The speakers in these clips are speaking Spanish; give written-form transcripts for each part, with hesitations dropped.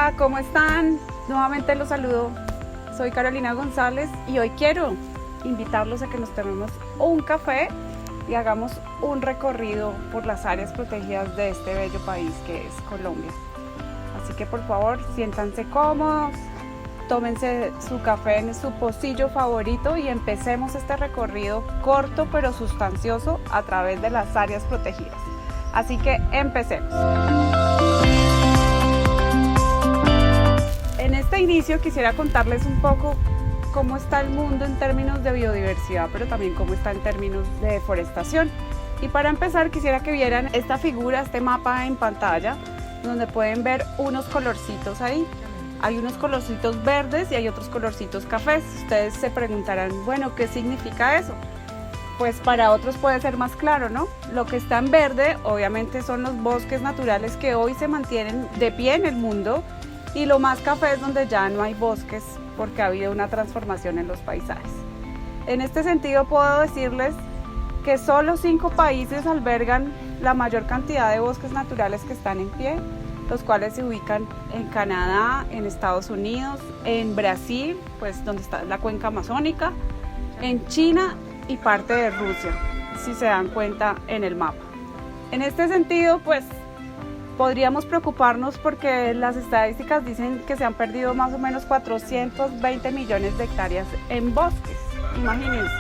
Hola, ¿cómo están? Nuevamente los saludo. Soy Carolina González y hoy quiero invitarlos a que nos tomemos un café y hagamos un recorrido por las áreas protegidas de este bello país que es Colombia. Así que por favor, siéntanse cómodos, tómense su café en su pocillo favorito y empecemos este recorrido corto pero sustancioso a través de las áreas protegidas. Así que empecemos. En este inicio quisiera contarles un poco cómo está el mundo en términos de biodiversidad, pero también cómo está en términos de deforestación. Y para empezar quisiera que vieran esta figura, este mapa en pantalla, donde pueden ver unos colorcitos ahí. Hay unos colorcitos verdes y hay otros colorcitos cafés. Ustedes se preguntarán, bueno, ¿qué significa eso? Pues para otros puede ser más claro, ¿no? Lo que está en verde, obviamente, son los bosques naturales que hoy se mantienen de pie en el mundo, y lo más café es donde ya no hay bosques porque ha habido una transformación en los paisajes. En este sentido puedo decirles que solo 5 países albergan la mayor cantidad de bosques naturales que están en pie, los cuales se ubican en Canadá, en Estados Unidos, en Brasil, pues donde está la cuenca amazónica, en China y parte de Rusia, si se dan cuenta en el mapa. En este sentido, pues podríamos preocuparnos porque las estadísticas dicen que se han perdido más o menos 420 millones de hectáreas en bosques. Imagínense,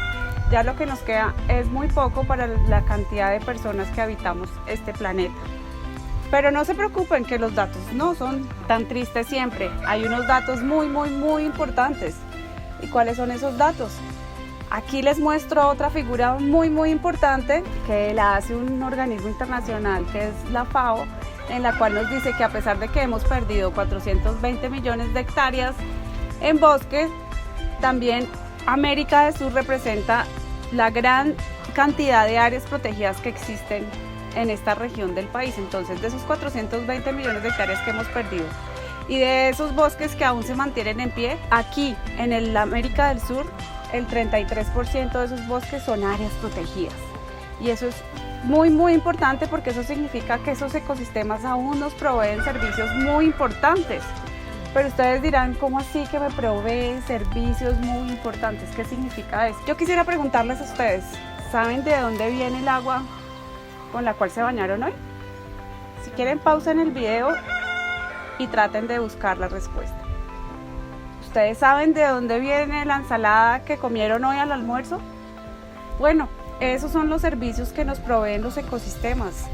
ya lo que nos queda es muy poco para la cantidad de personas que habitamos este planeta. Pero no se preocupen que los datos no son tan tristes siempre. Hay unos datos muy importantes. ¿Y cuáles son esos datos? Aquí les muestro otra figura muy importante que la hace un organismo internacional que es la FAO, en la cual nos dice que a pesar de que hemos perdido 420 millones de hectáreas en bosques, también América del Sur representa la gran cantidad de áreas protegidas que existen en esta región del país. Entonces, de esos 420 millones de hectáreas que hemos perdido y de esos bosques que aún se mantienen en pie, aquí en el América del Sur, el 33% de esos bosques son áreas protegidas. Y eso es muy importante porque eso significa que esos ecosistemas aún nos proveen servicios muy importantes. Pero ustedes dirán, ¿cómo así que me proveen servicios muy importantes? ¿Qué significa eso? Yo quisiera preguntarles a ustedes, ¿saben de dónde viene el agua con la cual se bañaron hoy? Si quieren, pausen el video y traten de buscar la respuesta. ¿Ustedes saben de dónde viene la ensalada que comieron hoy al almuerzo? Bueno, esos son los servicios que nos proveen los ecosistemas.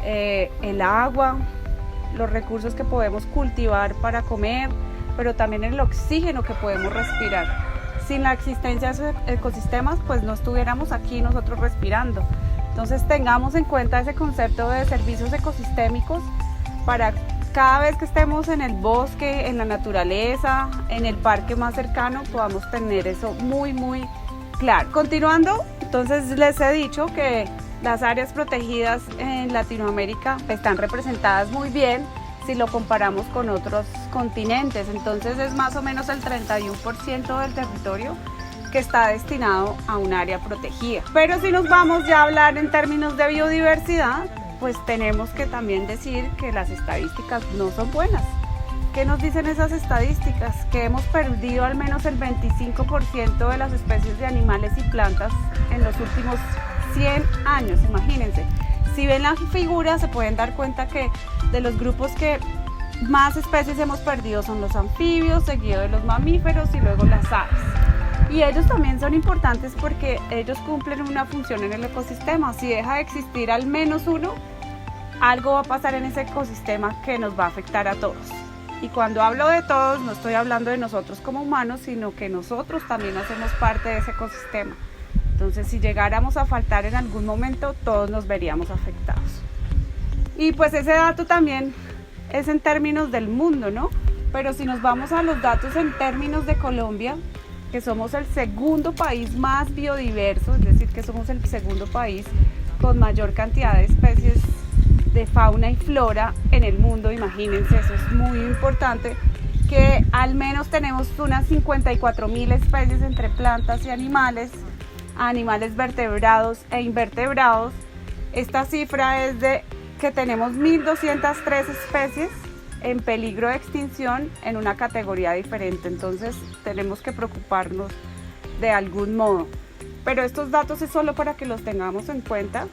El agua, los recursos que podemos cultivar para comer, pero también el oxígeno que podemos respirar. Sin la existencia de esos ecosistemas, pues no estuviéramos aquí nosotros respirando. Entonces tengamos en cuenta ese concepto de servicios ecosistémicos para cada vez que estemos en el bosque, en la naturaleza, en el parque más cercano, podamos tener eso muy claro. Continuando, entonces les he dicho que las áreas protegidas en Latinoamérica están representadas muy bien si lo comparamos con otros continentes. Entonces es más o menos el 31% del territorio que está destinado a un área protegida. Pero si nos vamos ya a hablar en términos de biodiversidad, pues tenemos que también decir que las estadísticas no son buenas. ¿Qué nos dicen esas estadísticas? Que hemos perdido al menos el 25% de las especies de animales y plantas en los últimos 100 años, imagínense. Si ven la figura se pueden dar cuenta que de los grupos que más especies hemos perdido son los anfibios, seguido de los mamíferos y luego las aves. Y ellos también son importantes porque ellos cumplen una función en el ecosistema. Si deja de existir al menos uno, algo va a pasar en ese ecosistema que nos va a afectar a todos. Y cuando hablo de todos, no estoy hablando de nosotros como humanos, sino que nosotros también hacemos parte de ese ecosistema. Entonces, si llegáramos a faltar en algún momento, todos nos veríamos afectados. Y pues ese dato también es en términos del mundo, ¿no? Pero si nos vamos a los datos en términos de Colombia, que somos el segundo país más biodiverso, es decir, que somos el segundo país con mayor cantidad de especies de fauna y flora en el mundo. Imagínense, eso es muy importante, que al menos tenemos unas 54.000 especies entre plantas y animales vertebrados e invertebrados. Esta cifra es de que tenemos 1.203 especies en peligro de extinción en una categoría diferente. Entonces tenemos que preocuparnos de algún modo. Pero estos datos es solo para que los tengamos en cuenta.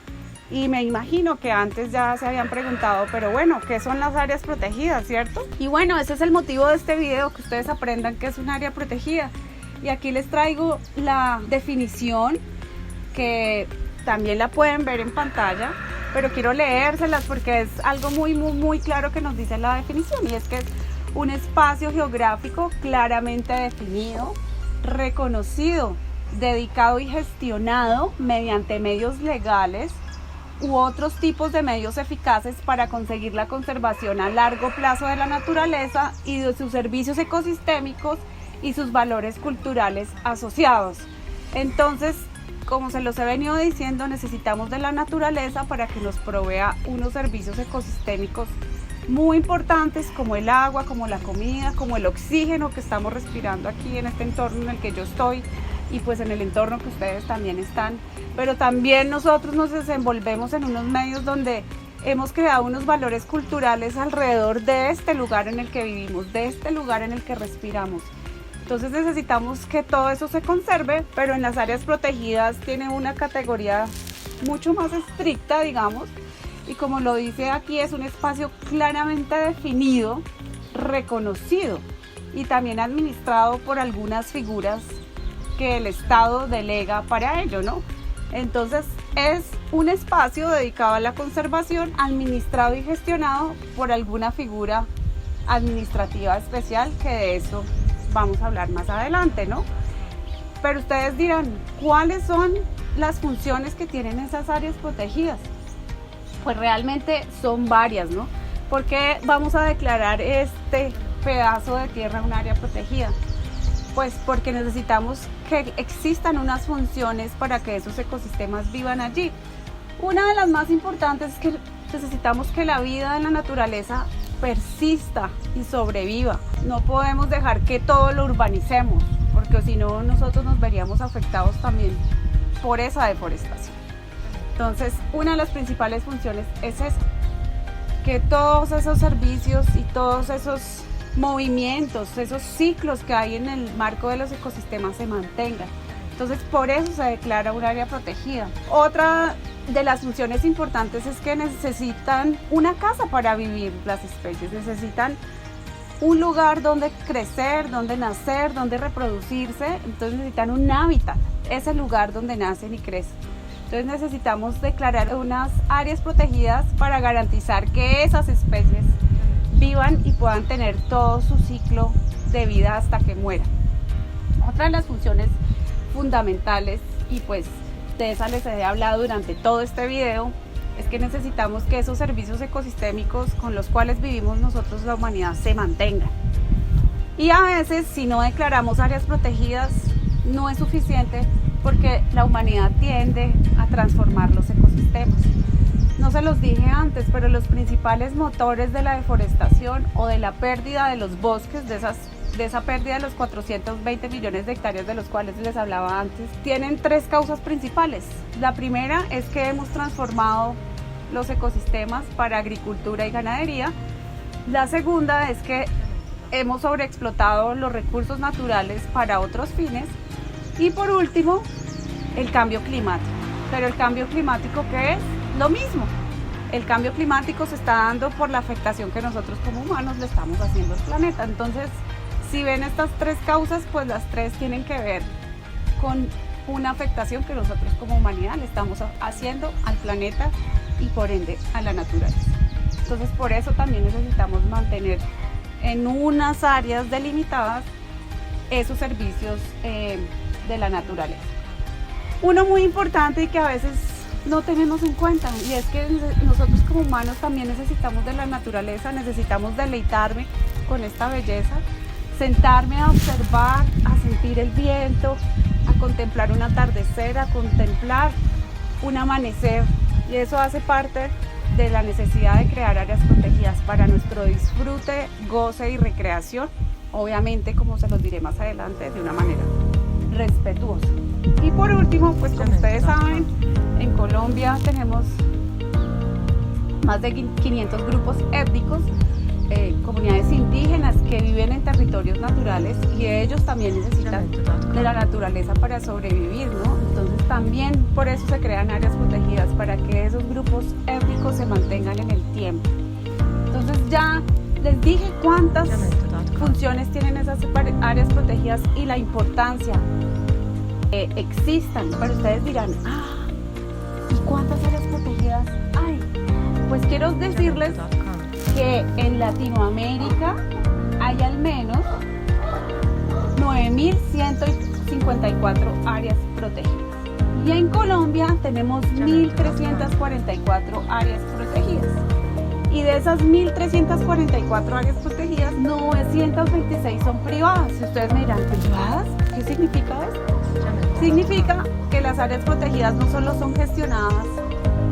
Y me imagino que antes ya se habían preguntado, pero bueno, ¿qué son las áreas protegidas, cierto? Y bueno, ese es el motivo de este video, que ustedes aprendan qué es un área protegida. Y aquí les traigo la definición, que también la pueden ver en pantalla, pero quiero leérselas porque es algo muy claro que nos dice la definición, y es que es un espacio geográfico claramente definido, reconocido, dedicado y gestionado mediante medios legales u otros tipos de medios eficaces para conseguir la conservación a largo plazo de la naturaleza y de sus servicios ecosistémicos y sus valores culturales asociados. Entonces, como se los he venido diciendo, necesitamos de la naturaleza para que nos provea unos servicios ecosistémicos muy importantes, como el agua, como la comida, como el oxígeno que estamos respirando aquí en este entorno en el que yo estoy, y pues en el entorno que ustedes también están. Pero también nosotros nos desenvolvemos en unos medios donde hemos creado unos valores culturales alrededor de este lugar en el que vivimos, de este lugar en el que respiramos. Entonces necesitamos que todo eso se conserve, pero en las áreas protegidas tiene una categoría mucho más estricta, digamos, y como lo dice aquí, es un espacio claramente definido, reconocido y también administrado por algunas figuras que el Estado delega para ello, ¿no? Entonces es un espacio dedicado a la conservación, administrado y gestionado por alguna figura administrativa especial, que de eso vamos a hablar más adelante, ¿no? Pero ustedes dirán, ¿cuáles son las funciones que tienen esas áreas protegidas? Pues realmente son varias, ¿no? ¿Por qué vamos a declarar este pedazo de tierra un área protegida? Pues porque necesitamos que existan unas funciones para que esos ecosistemas vivan allí. Una de las más importantes es que necesitamos que la vida en la naturaleza persista y sobreviva. No podemos dejar que todo lo urbanicemos, porque si no nosotros nos veríamos afectados también por esa deforestación. Entonces, una de las principales funciones es esa, que todos esos servicios y todos esos movimientos, esos ciclos que hay en el marco de los ecosistemas se mantengan. Entonces, por eso se declara un área protegida. Otra de las funciones importantes es que necesitan una casa para vivir las especies, necesitan un lugar donde crecer, donde nacer, donde reproducirse. Entonces necesitan un hábitat, ese lugar donde nacen y crecen. Entonces necesitamos declarar unas áreas protegidas para garantizar que esas especies vivan y puedan tener todo su ciclo de vida hasta que mueran. Otra de las funciones fundamentales, y pues de esa les he hablado durante todo este video, es que necesitamos que esos servicios ecosistémicos con los cuales vivimos nosotros, la humanidad, se mantengan. Y a veces, si no declaramos áreas protegidas, no es suficiente, porque la humanidad tiende a transformar los ecosistemas. No se los dije antes, pero los principales motores de la deforestación o de la pérdida de los bosques, de esa pérdida de los 420 millones de hectáreas de los cuales les hablaba antes, tienen tres causas principales. La primera es que hemos transformado los ecosistemas para agricultura y ganadería. La segunda es que hemos sobreexplotado los recursos naturales para otros fines. Y por último, el cambio climático. Pero el cambio climático, ¿qué es? Lo mismo. El cambio climático se está dando por la afectación que nosotros como humanos le estamos haciendo al planeta. Entonces, si ven estas tres causas, pues las tres tienen que ver con una afectación que nosotros como humanidad le estamos haciendo al planeta y por ende a la naturaleza. Entonces, por eso también necesitamos mantener en unas áreas delimitadas esos servicios de la naturaleza. Uno muy importante y que a veces no tenemos en cuenta, y es que nosotros como humanos también necesitamos de la naturaleza, necesitamos deleitarme con esta belleza, sentarme a observar, a sentir el viento, a contemplar un atardecer, a contemplar un amanecer, y eso hace parte de la necesidad de crear áreas protegidas para nuestro disfrute, goce y recreación, obviamente, como se los diré más adelante, de una manera respetuosa. Y por último, pues como ustedes saben, en Colombia tenemos más de 500 grupos étnicos. comunidades indígenas que viven en territorios naturales y ellos también necesitan de la naturaleza para sobrevivir, ¿no? Entonces también por eso se crean áreas protegidas, para que esos grupos étnicos se mantengan en el tiempo. Entonces ya les dije cuántas funciones tienen esas áreas protegidas y la importancia que existan. Pero ustedes dirán, ¿y cuántas áreas protegidas hay? Pues quiero decirles que en Latinoamérica hay al menos 9.154 áreas protegidas. Y en Colombia tenemos 1.344 áreas protegidas. Y de esas 1.344 áreas protegidas, 926 son privadas. Si ustedes me dirán, ¿privadas? ¿Qué significa eso? Significa que las áreas protegidas no solo son gestionadas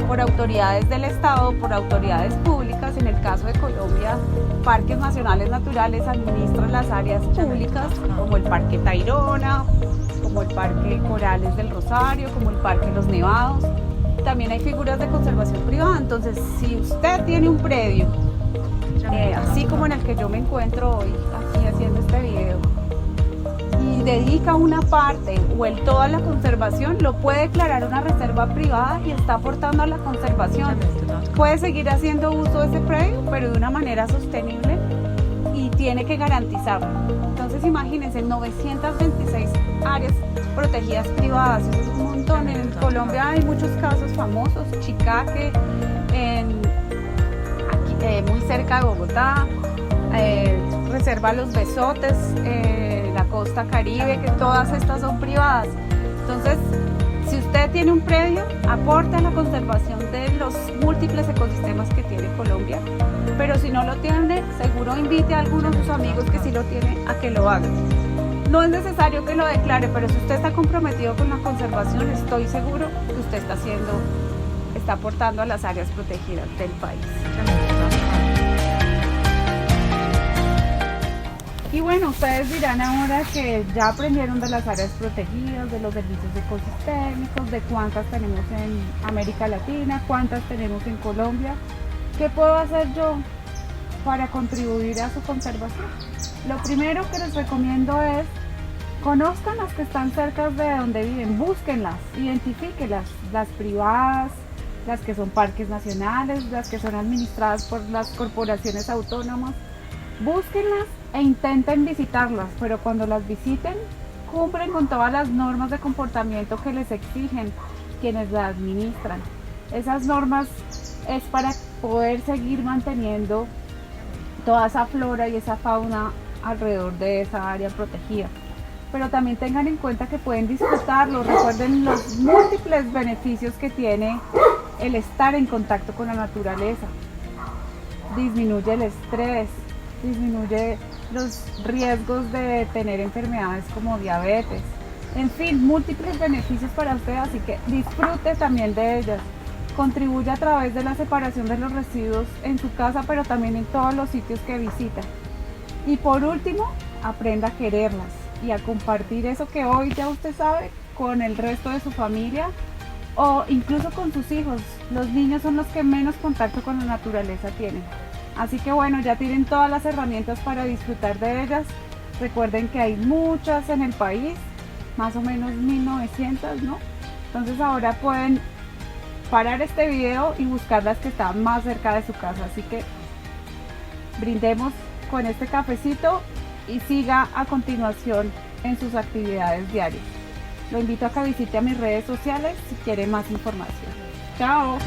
por autoridades del Estado, por autoridades públicas. En el caso de Colombia, Parques Nacionales Naturales administran las áreas públicas, como el Parque Tayrona, como el Parque Corales del Rosario, como el Parque Los Nevados. También hay figuras de conservación privada. Entonces, si usted tiene un predio, así como en el que yo me encuentro hoy, aquí haciendo este video, y dedica una parte o el todo a la conservación, lo puede declarar una reserva privada y está aportando a la conservación. Puede seguir haciendo uso de ese predio, pero de una manera sostenible, y tiene que garantizarlo. Entonces imagínense, 926 áreas protegidas privadas, eso es un montón. En Colombia hay muchos casos famosos, Chicaque, muy cerca de Bogotá, Reserva Los Besotes, la costa Caribe, que todas estas son privadas. Entonces, si usted tiene un predio, aporte a la conservación de los múltiples ecosistemas que tiene Colombia, pero si no lo tiene, seguro invite a algunos de sus amigos que sí lo tienen a que lo hagan. No es necesario que lo declare, pero si usted está comprometido con la conservación, estoy seguro que usted está aportando a las áreas protegidas del país. Y bueno, ustedes dirán ahora que ya aprendieron de las áreas protegidas, de los servicios ecosistémicos, de cuántas tenemos en América Latina, cuántas tenemos en Colombia. ¿Qué puedo hacer yo para contribuir a su conservación? Lo primero que les recomiendo es: conozcan las que están cerca de donde viven, búsquenlas, identifíquenlas, las privadas, las que son parques nacionales, las que son administradas por las corporaciones autónomas. Búsquenlas e intenten visitarlas, pero cuando las visiten, cumplen con todas las normas de comportamiento que les exigen quienes las administran. Esas normas es para poder seguir manteniendo toda esa flora y esa fauna alrededor de esa área protegida. Pero también tengan en cuenta que pueden disfrutarlo. Recuerden los múltiples beneficios que tiene el estar en contacto con la naturaleza. Disminuye el estrés, disminuye los riesgos de tener enfermedades como diabetes. En fin, múltiples beneficios para usted, así que disfrute también de ellas. Contribuye a través de la separación de los residuos en su casa, pero también en todos los sitios que visita. Y por último, aprenda a quererlas y a compartir eso que hoy ya usted sabe con el resto de su familia o incluso con sus hijos. Los niños son los que menos contacto con la naturaleza tienen. Así que bueno, ya tienen todas las herramientas para disfrutar de ellas. Recuerden que hay muchas en el país, más o menos 1900, ¿no? Entonces ahora pueden parar este video y buscar las que están más cerca de su casa. Así que brindemos con este cafecito y siga a continuación en sus actividades diarias. Lo invito a que visite a mis redes sociales si quiere más información. ¡Chao!